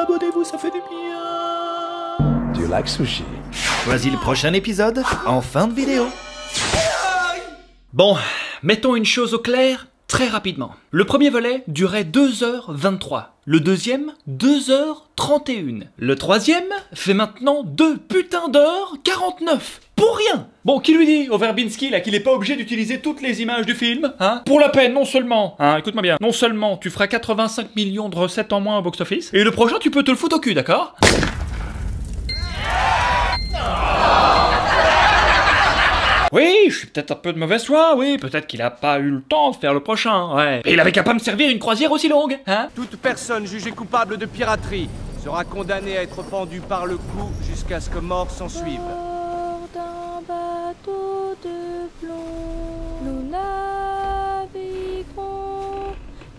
abonnez-vous, ça fait du bien. Do you like sushi? Choisis le prochain épisode en fin de vidéo. Bon, mettons une chose au clair très rapidement. Le premier volet durait 2h23. Le deuxième, 2h31. Le troisième fait maintenant 2 putains d'heures 49. Pour rien. Bon, qui lui dit au Verbinski là qu'il est pas obligé d'utiliser toutes les images du film, hein? Pour la peine, non seulement, hein, écoute-moi bien, non seulement tu feras 85 millions de recettes en moins au box-office, et le prochain tu peux te le foutre au cul, d'accord? Oui, je suis peut-être un peu de mauvaise foi, oui, peut-être qu'il a pas eu le temps de faire le prochain, ouais. Et il avait qu'à pas me servir une croisière aussi longue, hein? Toute personne jugée coupable de piraterie sera condamnée à être pendue par le cou jusqu'à ce que mort s'en suive. D'un bateau de plomb, nous naviguerons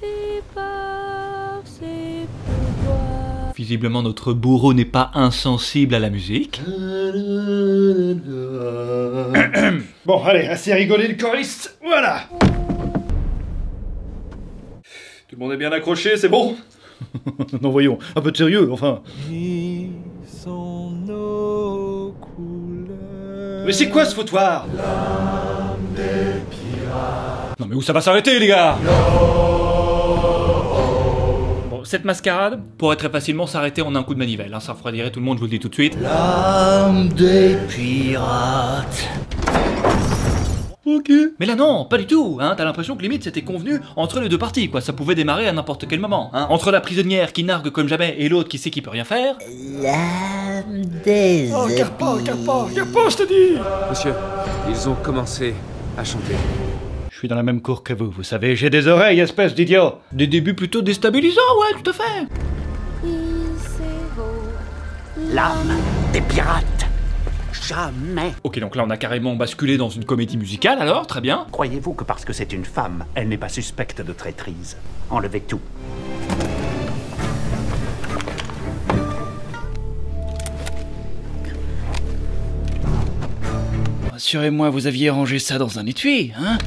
et par ses pouvoirs. Visiblement notre bourreau n'est pas insensible à la musique. Bon, allez, assez rigolé le choriste, voilà. Tout le monde est bien accroché, c'est bon? Non, voyons, un peu de sérieux, enfin. Qui sont nos couleurs? Mais c'est quoi ce foutoir? Non mais où ça va s'arrêter les gars? Bon, cette mascarade pourrait très facilement s'arrêter en un coup de manivelle, hein, ça refroidirait tout le monde, je vous le dis tout de suite. L'âme des pirates. Ok. Mais là non, pas du tout, hein, t'as l'impression que limite c'était convenu entre les deux parties, quoi, ça pouvait démarrer à n'importe quel moment, hein. Entre la prisonnière qui nargue comme jamais et l'autre qui sait qu'il peut rien faire. L'âme des Regarde pas, je te dis. Monsieur, ils ont commencé à chanter. Je suis dans la même cour que vous savez, j'ai des oreilles, espèce d'idiot. Des débuts plutôt déstabilisants, ouais, tout à fait. L'âme des pirates. Jamais. Ok, donc là on a carrément basculé dans une comédie musicale alors, très bien. Croyez-vous que parce que c'est une femme, elle n'est pas suspecte de traîtrise? Enlevez tout. Rassurez-moi, vous aviez rangé ça dans un étui, hein?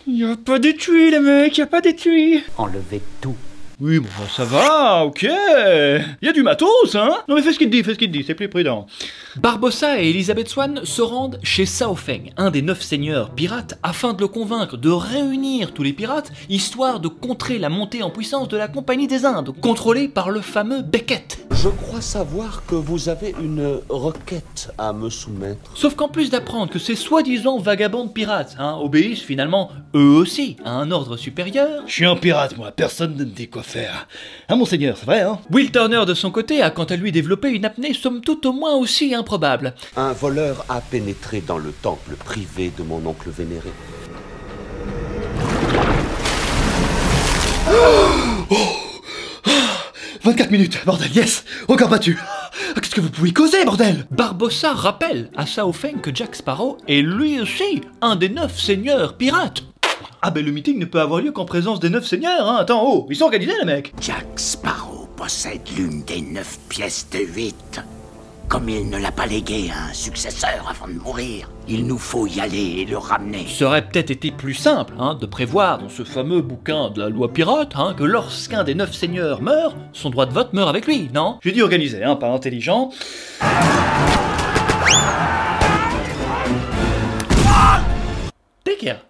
Y a pas d'étui, les mecs, y a pas d'étui. Enlevez tout. Oui, bon, ça va, ok. Y a du matos, hein. Non mais fais ce qu'il te dit, c'est plus prudent. Barbossa et Elizabeth Swann se rendent chez Sao Feng, un des 9 seigneurs pirates, afin de le convaincre de réunir tous les pirates, histoire de contrer la montée en puissance de la Compagnie des Indes, contrôlée par le fameux Beckett. Je crois savoir que vous avez une requête à me soumettre. Sauf qu'en plus d'apprendre que ces soi-disant vagabonds de pirates, hein, obéissent finalement, eux aussi, à un ordre supérieur... Je suis un pirate, moi, personne ne me dit quoi faire. Hein, monseigneur, c'est vrai, hein? Will Turner, de son côté, a quant à lui développé une apnée somme toute au moins aussi improbable. Un voleur a pénétré dans le temple privé de mon oncle vénéré. 24 minutes, bordel, yes. Encore battu. Qu'est-ce que vous pouvez causer, bordel? Barbossa rappelle à Sao Feng que Jack Sparrow est lui aussi un des 9 seigneurs pirates. Ah ben le meeting ne peut avoir lieu qu'en présence des 9 seigneurs, hein. Attends, oh, ils sont organisés, les mecs. Jack Sparrow possède l'une des 9 pièces de 8. Comme il ne l'a pas légué à un successeur avant de mourir, il nous faut y aller et le ramener. Ça aurait peut-être été plus simple, hein, de prévoir dans ce fameux bouquin de la loi pirate, hein, que lorsqu'un des 9 seigneurs meurt, son droit de vote meurt avec lui, non? J'ai dit organisé, hein, pas intelligent.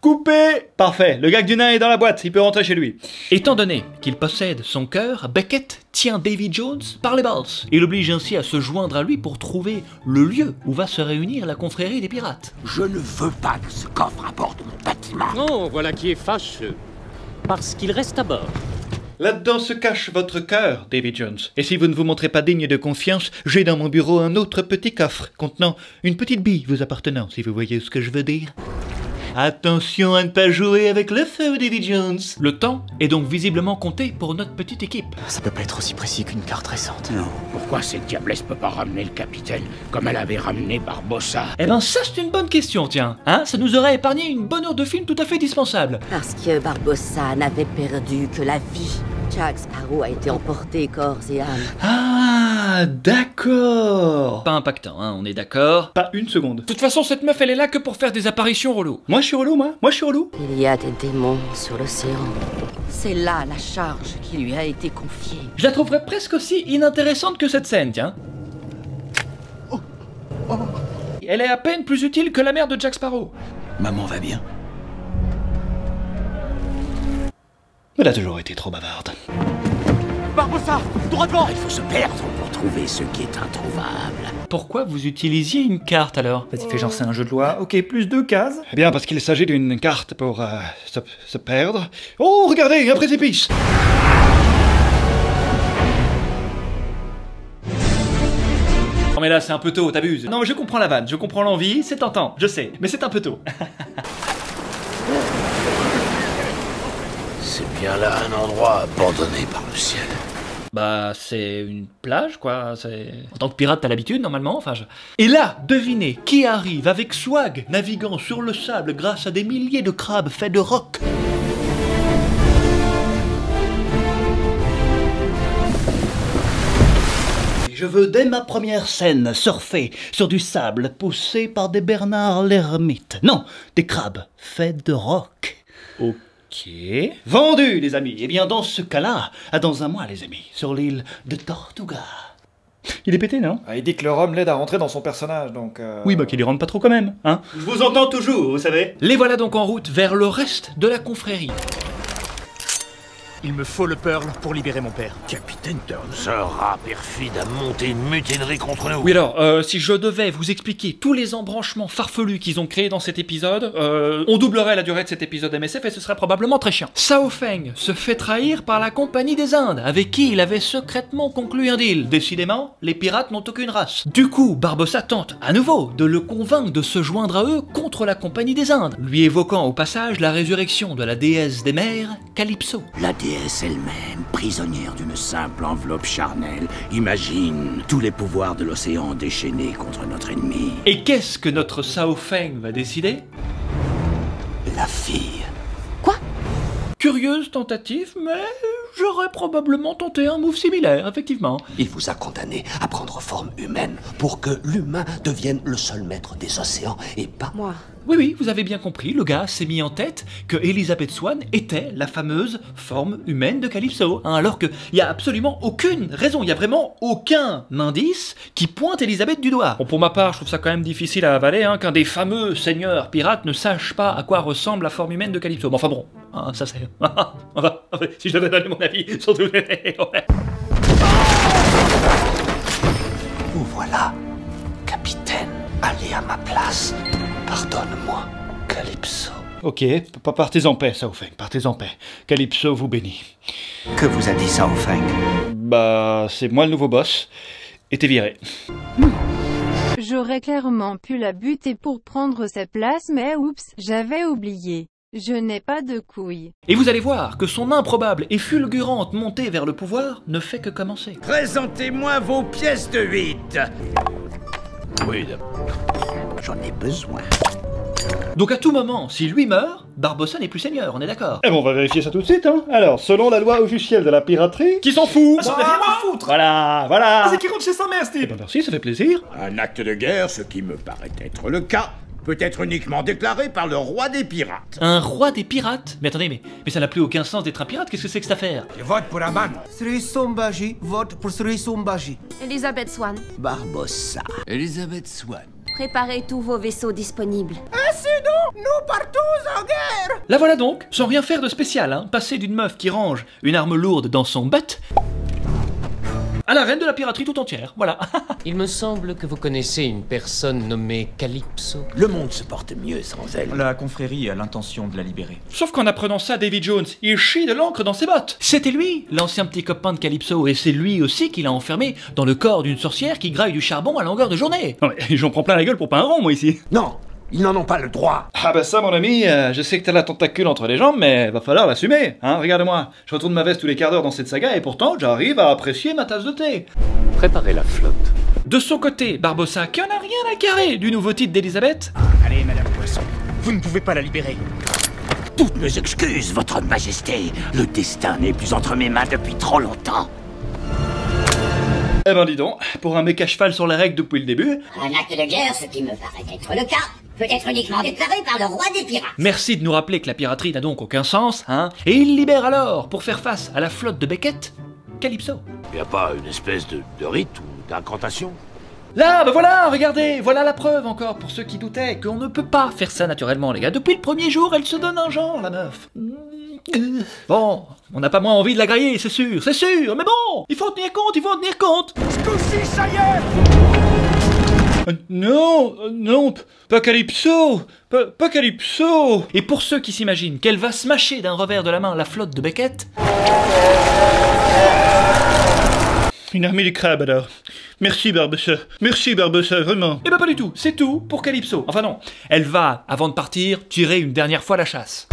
Coupé. Parfait, le gag du nain est dans la boîte, il peut rentrer chez lui. Étant donné qu'il possède son cœur, Beckett tient Davy Jones par les balles. Il l'oblige ainsi à se joindre à lui pour trouver le lieu où va se réunir la confrérie des pirates. Je ne veux pas de ce coffre à bord de mon bâtiment. Oh, voilà qui est fâcheux. Parce qu'il reste à bord. Là-dedans se cache votre cœur, Davy Jones. Et si vous ne vous montrez pas digne de confiance, j'ai dans mon bureau un autre petit coffre contenant une petite bille vous appartenant, si vous voyez ce que je veux dire. Attention à ne pas jouer avec le feu, Davy Jones. Le temps est donc visiblement compté pour notre petite équipe. Ça peut pas être aussi précis qu'une carte récente. Non. Pourquoi cette diablesse peut pas ramener le capitaine comme elle avait ramené Barbossa? Eh ben ça c'est une bonne question, tiens. Hein, ça nous aurait épargné une bonne heure de film tout à fait dispensable. Parce que Barbossa n'avait perdu que la vie. Jack Sparrow a été emporté corps et âme. Ah, Ah, d'accord. Pas impactant, hein, on est d'accord. Pas une seconde. De toute façon, cette meuf, elle est là que pour faire des apparitions relou. Moi je suis relou, moi je suis relou. Il y a des démons sur l'océan. C'est là la charge qui lui a été confiée. Je la trouverais presque aussi inintéressante que cette scène, tiens. Elle est à peine plus utile que la mère de Jack Sparrow. Maman va bien. Elle a toujours été trop bavarde. Barbossa, droit devant. Il faut se perdre pour trouver ce qui est introuvable. Pourquoi vous utilisiez une carte alors? Vas-y, fais genre c'est un jeu de loi. Ok, plus 2 cases. Eh bien, parce qu'il s'agit d'une carte pour se perdre. Oh, regardez, un précipice. Non mais là c'est un peu tôt, t'abuses. Non mais je comprends la vanne, je comprends l'envie, c'est tentant, je sais, mais c'est un peu tôt. C'est bien là un endroit abandonné par le ciel. Bah c'est une plage quoi, c'est... En tant que pirate t'as l'habitude normalement, enfin je... Et là, devinez qui arrive avec swag, naviguant sur le sable grâce à des milliers de crabes faits de roc. Je veux dès ma première scène surfer sur du sable poussé par des Bernard l'ermite. Non, des crabes faits de roc. Ok. Vendu, les amis. Eh bien, dans ce cas-là, dans un mois, les amis, sur l'île de Tortuga. Il est pété, non? Il dit que le rhum l'aide à rentrer dans son personnage, donc... Oui, bah qu'il y rentre pas trop quand même, hein. Je vous entends toujours, vous savez. Les voilà donc en route vers le reste de la confrérie. Il me faut le Pearl pour libérer mon père. Capitaine Turner. Ce rat perfide a monté une mutinerie contre nous. Oui alors, si je devais vous expliquer tous les embranchements farfelus qu'ils ont créés dans cet épisode, on doublerait la durée de cet épisode MSF et ce serait probablement très chiant. Sao Feng se fait trahir par la Compagnie des Indes, avec qui il avait secrètement conclu un deal. Décidément, les pirates n'ont aucune race. Du coup, Barbossa tente à nouveau de le convaincre de se joindre à eux contre la Compagnie des Indes, lui évoquant au passage la résurrection de la déesse des mers, Calypso. La déesse elle-même, prisonnière d'une simple enveloppe charnelle, imagine tous les pouvoirs de l'océan déchaînés contre notre ennemi. Et qu'est-ce que notre Sao Feng va décider? La fille. Curieuse tentative, mais j'aurais probablement tenté un move similaire, effectivement. Il vous a condamné à prendre forme humaine pour que l'humain devienne le seul maître des océans et pas moi. Oui, vous avez bien compris, le gars s'est mis en tête que Elizabeth Swann était la fameuse forme humaine de Calypso, hein, alors qu'il n'y a absolument aucune raison, il n'y a vraiment aucun indice qui pointe Elizabeth du doigt. Bon, pour ma part, je trouve ça quand même difficile à avaler, hein, qu'un des fameux seigneurs pirates ne sache pas à quoi ressemble la forme humaine de Calypso. Mais enfin bon, hein, ça c'est... enfin, si je devais donner mon avis, surtout... ouais. Vous voilà, capitaine. Allez à ma place. Pardonne-moi, Calypso. Ok, partez en paix, Sao Feng, partez en paix. Calypso vous bénit. Que vous a dit Sao Feng? Bah, c'est moi le nouveau boss. Et t'es viré. J'aurais clairement pu la buter pour prendre sa place, mais oups, j'avais oublié. Je n'ai pas de couilles. Et vous allez voir que son improbable et fulgurante montée vers le pouvoir ne fait que commencer. Présentez-moi vos pièces de 8. Oui, j'en ai besoin. Donc à tout moment, si lui meurt, Barbossa n'est plus seigneur, on est d'accord? Eh bon, on va vérifier ça tout de suite, hein. Alors, selon la loi officielle de la piraterie... Qui s'en fout? J'en ai rien à foutre. Voilà. C'est qui rentre chez sa mère, Eh Steve. ben merci, ça fait plaisir. Un acte de guerre, ce qui me paraît être le cas, peut être uniquement déclaré par le roi des pirates. Un roi des pirates? Mais attendez, mais ça n'a plus aucun sens d'être un pirate, qu'est-ce que c'est que cette affaire? Je vote pour Aman. Sri Sombaji vote pour Sri Sombaji. Elizabeth Swann, Barbossa. Elizabeth Swann. préparez tous vos vaisseaux disponibles. Nous partons en guerre. La voilà donc, sans rien faire de spécial, hein, passer d'une meuf qui range une arme lourde dans son butt à la reine de la piraterie tout entière, voilà. Il me semble que vous connaissez une personne nommée Calypso. Le monde se porte mieux sans elle. La confrérie a l'intention de la libérer. Sauf qu'en apprenant ça, Davy Jones, il chie de l'encre dans ses bottes. C'était lui, l'ancien petit copain de Calypso, et c'est lui aussi qui l'a enfermé dans le corps d'une sorcière qui graille du charbon à longueur de journée. Non mais j'en prends plein la gueule pour pas un rond, moi, ici. Non, ils n'en ont pas le droit. Ah bah ça, mon ami, je sais que t'as la tentacule entre les jambes, mais va falloir l'assumer, hein. Regarde-moi, je retourne ma veste tous les quarts d'heure dans cette saga, et pourtant, j'arrive à apprécier ma tasse de thé. Préparez la flotte. De son côté, Barbossa, qui en a rien à carrer du nouveau titre d'Elisabeth, Allez, Madame Poisson, vous ne pouvez pas la libérer. Toutes mes excuses, votre majesté. Le destin n'est plus entre mes mains depuis trop longtemps. Eh ben dis donc, pour un mec à cheval sur les règles depuis le début... Un acte de guerre, ce qui me paraît être le cas, peut être uniquement déclaré par le roi des pirates. Merci de nous rappeler que la piraterie n'a donc aucun sens, hein. Et il libère alors, pour faire face à la flotte de Beckett, Calypso. Y a pas une espèce de rite ou d'incantation? Là, bah voilà, regardez, voilà la preuve encore pour ceux qui doutaient qu'on ne peut pas faire ça naturellement, les gars. Depuis le premier jour, elle se donne un genre, la meuf. Bon, on n'a pas moins envie de la griller, c'est sûr, mais bon, il faut en tenir compte, il faut en tenir compte. Ce coup-ci, ça y est! Non, pas Calypso, pas Calypso. Et pour ceux qui s'imaginent qu'elle va smasher d'un revers de la main la flotte de Beckett... Une armée de crabes alors. Merci Barbossa, vraiment. Eh ben pas du tout, c'est tout pour Calypso. Enfin non, elle va, avant de partir, tirer une dernière fois la chasse.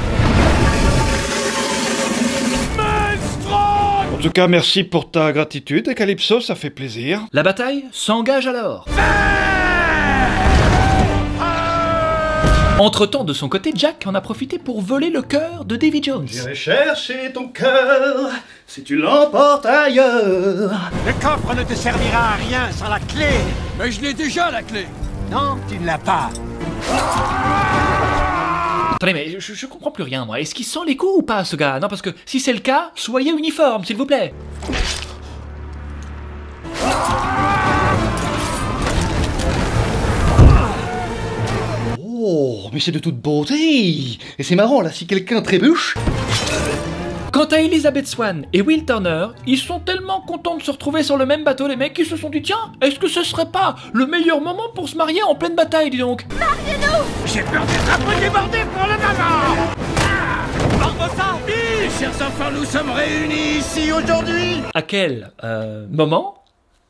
En tout cas, merci pour ta gratitude, Calypso, ça fait plaisir. La bataille s'engage alors. Entre-temps, de son côté, Jack en a profité pour voler le cœur de Davy Jones. J'irai chercher ton cœur si tu l'emportes ailleurs. Le coffre ne te servira à rien sans la clé. Mais je l'ai déjà, la clé. Non, tu ne l'as pas. Attendez, mais je comprends plus rien, moi. Est-ce qu'il sent les coups ou pas, ce gars? Non, parce que si c'est le cas, soyez uniforme, s'il vous plaît. Oh, mais c'est de toute beauté. Et c'est marrant, là, si quelqu'un trébuche... Quant à Elizabeth Swann et Will Turner, ils sont tellement contents de se retrouver sur le même bateau, les mecs, qu'ils se sont dit, tiens, est-ce que ce serait pas le meilleur moment pour se marier en pleine bataille, dis donc? Mariez-nous! J'ai peur d'être un peu débordé pour le moment! Barbossa, mes chers enfants, nous sommes réunis ici aujourd'hui! À quel moment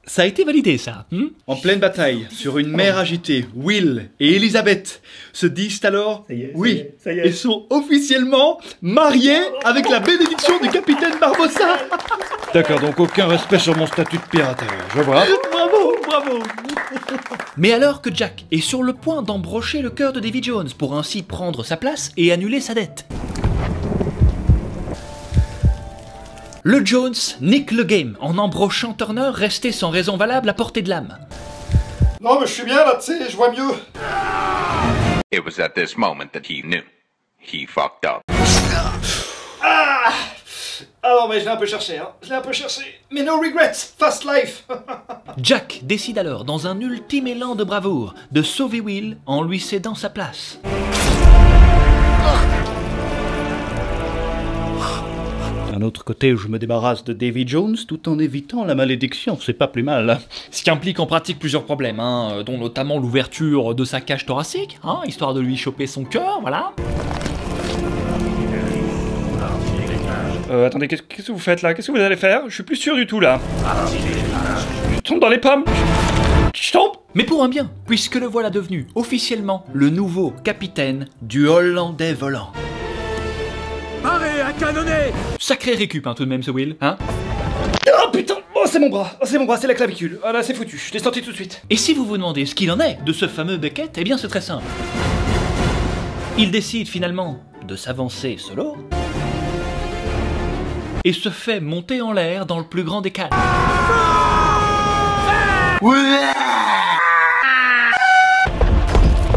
ça a été validé, ça? En pleine bataille, sur une mer agitée, Will et Elizabeth se disent alors oui, et sont officiellement mariés avec la bénédiction du capitaine Barbossa. D'accord, donc aucun respect sur mon statut de pirate, je vois. Bravo. Mais alors que Jack est sur le point d'embrocher le cœur de Davy Jones pour ainsi prendre sa place et annuler sa dette, le Jones nique le game en embrochant Turner resté sans raison valable à portée de lame. Non mais je suis bien là, tu sais, je vois mieux. It was at this moment that he knew. He fucked up. Ah non mais je l'ai un peu cherché, Mais no regrets, fast life. Jack décide alors, dans un ultime élan de bravoure, de sauver Will en lui cédant sa place. D'un autre côté, je me débarrasse de Davy Jones tout en évitant la malédiction, c'est pas plus mal. Ce qui implique en pratique plusieurs problèmes, dont notamment l'ouverture de sa cage thoracique, histoire de lui choper son cœur, voilà. Attendez, qu'est-ce que vous faites là? Qu'est-ce que vous allez faire? Je suis plus sûr du tout là. Je tombe dans les pommes. Je tombe. Mais pour un bien, puisque le voilà devenu officiellement le nouveau capitaine du Hollandais volant. Paré à canonner! Sacré récup, tout de même, ce Will, Oh putain! Oh, c'est mon bras, c'est la clavicule. Ah là, c'est foutu, je l'ai senti tout de suite. Et si vous vous demandez ce qu'il en est de ce fameux Beckett, eh bien c'est très simple. Il décide finalement de s'avancer solo et se fait monter en l'air dans le plus grand des calmes.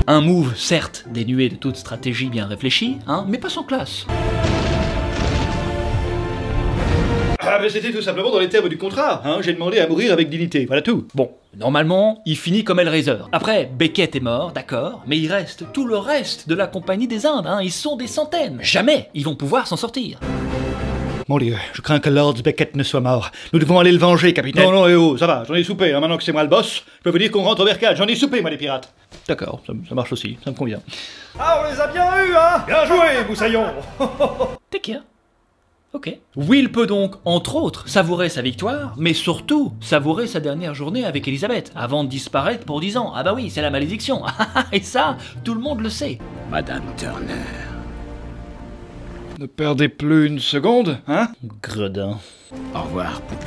Un move, certes, dénué de toute stratégie bien réfléchie, mais pas sans classe. Ah mais c'était tout simplement dans les termes du contrat, j'ai demandé à mourir avec dignité, voilà tout. Bon, normalement, il finit comme Hellraiser. Après, Beckett est mort, d'accord, mais il reste tout le reste de la Compagnie des Indes, ils sont des centaines. Jamais ils vont pouvoir s'en sortir. Mon Dieu, je crains que Lord Beckett ne soit mort. Nous devons aller le venger, capitaine. Non, ça va, j'en ai soupé, maintenant que c'est moi le boss, je peux vous dire qu'on rentre au bercail, j'en ai soupé, moi, les pirates. D'accord, ça marche aussi, ça me convient. Ah, on les a bien eus, Bien joué, Moussaillon. T'es qui, Ok. Will peut donc, entre autres, savourer sa victoire, mais surtout savourer sa dernière journée avec Elizabeth, avant de disparaître pour 10 ans. Ah bah oui, c'est la malédiction. Et ça, tout le monde le sait. Madame Turner. Ne perdez plus une seconde, Gredin. Au revoir, poupée.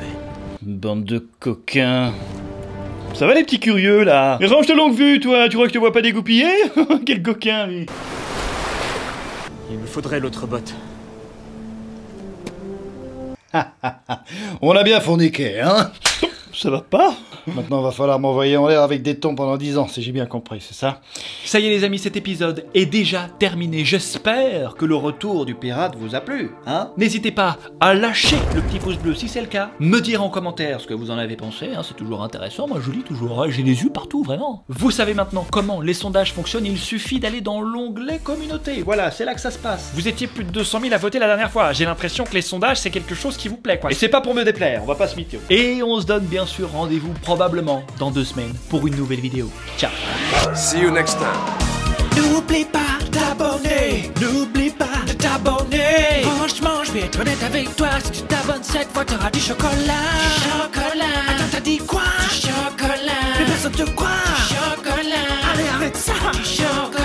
Bande de coquins. Ça va les petits curieux, là? Range de longue vue, toi, tu crois que je te vois pas dégoupiller? Quel coquin, lui. Il me faudrait l'autre botte. On a bien fourniqué, Ça va pas? Maintenant, va falloir m'envoyer en l'air avec des tons pendant 10 ans, si j'ai bien compris, c'est ça? Ça y est les amis, cet épisode est déjà terminé. J'espère que le retour du pirate vous a plu, hein? N'hésitez pas à lâcher le petit pouce bleu si c'est le cas, me dire en commentaire ce que vous en avez pensé, hein, c'est toujours intéressant, moi je lis toujours, hein, j'ai les yeux partout, vraiment. Vous savez maintenant comment les sondages fonctionnent, il suffit d'aller dans l'onglet communauté, voilà, c'est là que ça se passe. Vous étiez plus de 200 000 à voter la dernière fois, j'ai l'impression que les sondages c'est quelque chose qui vous plaît quoi. Et c'est pas pour me déplaire, on va pas se mytho. Et on se donne bien sûr rendez-vous probablement dans 2 semaines pour une nouvelle vidéo. Ciao. See you next time. N'oublie pas de t'abonner. N'oublie pas de t'abonner. Franchement, je vais être honnête avec toi. Si tu t'abonnes cette fois, t'auras du chocolat. Du chocolat. Attends, t'as dit quoi? Du chocolat. Mais personne te croit. Du chocolat. Allez, arrête ça. Du chocolat.